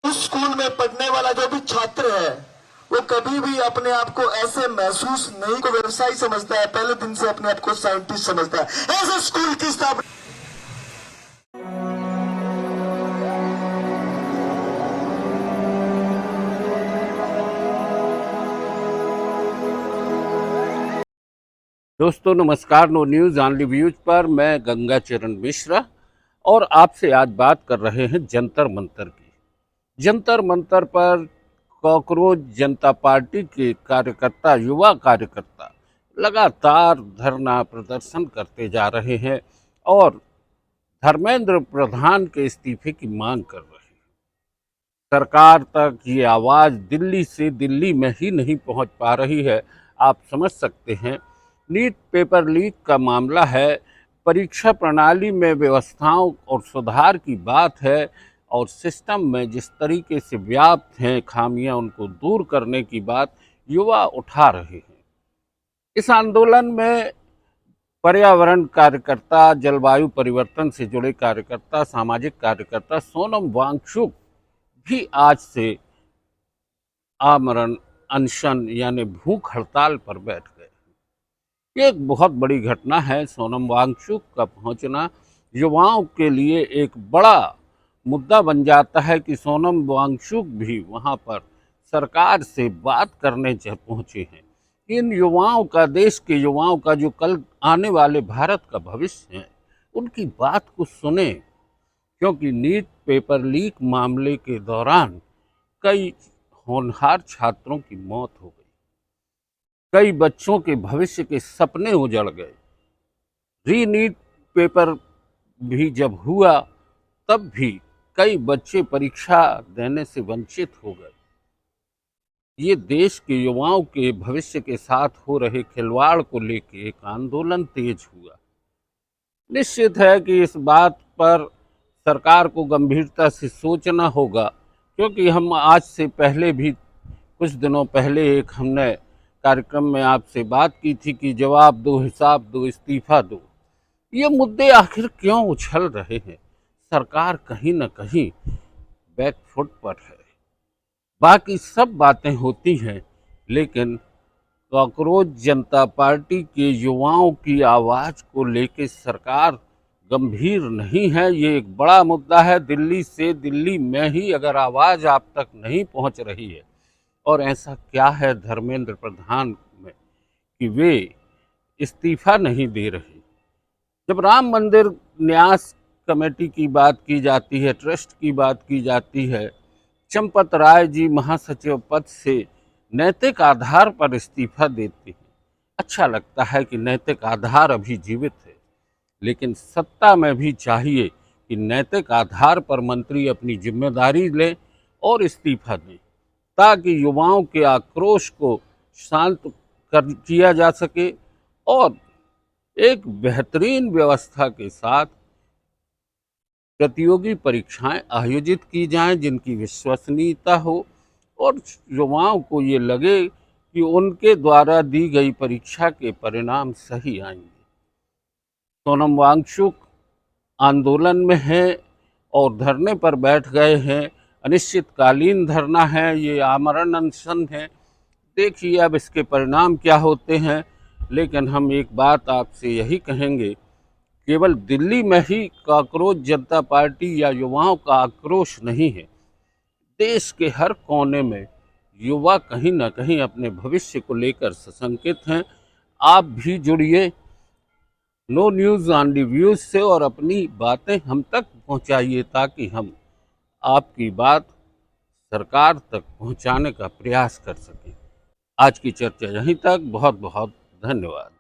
उस स्कूल में पढ़ने वाला जो भी छात्र है वो कभी भी अपने आप को ऐसे महसूस नहीं को व्यवसायी समझता है, पहले दिन से अपने आप को साइंटिस्ट समझता है। ऐसे स्कूल की स्थापना दोस्तों नमस्कार। नो न्यूज़ ऑन रिव्यूज पर मैं गंगा चरण मिश्रा और आपसे आज बात कर रहे हैं जंतर मंतर की। जंतर मंतर पर कॉकरोच जनता पार्टी के कार्यकर्ता, युवा कार्यकर्ता लगातार धरना प्रदर्शन करते जा रहे हैं और धर्मेंद्र प्रधान के इस्तीफे की मांग कर रहे हैं। सरकार तक ये आवाज़ दिल्ली से दिल्ली में ही नहीं पहुंच पा रही है। आप समझ सकते हैं, नीट पेपर लीक का मामला है, परीक्षा प्रणाली में व्यवस्थाओं और सुधार की बात है और सिस्टम में जिस तरीके से व्याप्त हैं खामियां, उनको दूर करने की बात युवा उठा रहे हैं। इस आंदोलन में पर्यावरण कार्यकर्ता, जलवायु परिवर्तन से जुड़े कार्यकर्ता, सामाजिक कार्यकर्ता सोनम वांगचुक भी आज से आमरण अनशन यानी भूख हड़ताल पर बैठ गए। ये एक बहुत बड़ी घटना है। सोनम वांगचुक का पहुंचना युवाओं के लिए एक बड़ा मुद्दा बन जाता है कि सोनम वांगचुक भी वहां पर सरकार से बात करने पहुंचे हैं। इन युवाओं का, देश के युवाओं का, जो कल आने वाले भारत का भविष्य है, उनकी बात को सुने, क्योंकि नीट पेपर लीक मामले के दौरान कई होनहार छात्रों की मौत हो गई, कई बच्चों के भविष्य के सपने उजड़ गए। री नीट पेपर भी जब हुआ तब भी कई बच्चे परीक्षा देने से वंचित हो गए। ये देश के युवाओं के भविष्य के साथ हो रहे खिलवाड़ को लेकर एक आंदोलन तेज हुआ। निश्चित है कि इस बात पर सरकार को गंभीरता से सोचना होगा, क्योंकि हम आज से पहले भी, कुछ दिनों पहले एक हमने कार्यक्रम में आपसे बात की थी कि जवाब दो, हिसाब दो, इस्तीफा दो। ये मुद्दे आखिर क्यों उछल रहे हैं? सरकार कहीं न कहीं बैकफुट पर है। बाकी सब बातें होती हैं, लेकिन कॉकरोच जनता पार्टी के युवाओं की आवाज़ को लेकर सरकार गंभीर नहीं है। ये एक बड़ा मुद्दा है। दिल्ली से दिल्ली में ही अगर आवाज़ आप तक नहीं पहुंच रही है, और ऐसा क्या है धर्मेंद्र प्रधान में कि वे इस्तीफा नहीं दे रहे। जब राम मंदिर न्यास कमेटी की बात की जाती है, ट्रस्ट की बात की जाती है, चंपत राय जी महासचिव पद से नैतिक आधार पर इस्तीफा देते हैं। अच्छा लगता है कि नैतिक आधार अभी जीवित है, लेकिन सत्ता में भी चाहिए कि नैतिक आधार पर मंत्री अपनी जिम्मेदारी लें और इस्तीफा दें, ताकि युवाओं के आक्रोश को शांत किया जा सके और एक बेहतरीन व्यवस्था के साथ प्रतियोगी परीक्षाएं आयोजित की जाएं, जिनकी विश्वसनीयता हो और युवाओं को ये लगे कि उनके द्वारा दी गई परीक्षा के परिणाम सही आएंगे। सोनम वांगचुक आंदोलन में हैं और धरने पर बैठ गए हैं। अनिश्चितकालीन धरना है, ये आमरण अनशन है। देखिए अब इसके परिणाम क्या होते हैं। लेकिन हम एक बात आपसे यही कहेंगे, केवल दिल्ली में ही कॉकरोच जनता पार्टी या युवाओं का आक्रोश नहीं है। देश के हर कोने में युवा कहीं ना कहीं अपने भविष्य को लेकर सशंकित हैं। आप भी जुड़िए नो न्यूज़ ऑन रिव्यूज से और अपनी बातें हम तक पहुंचाइए, ताकि हम आपकी बात सरकार तक पहुंचाने का प्रयास कर सकें। आज की चर्चा यहीं तक। बहुत बहुत धन्यवाद।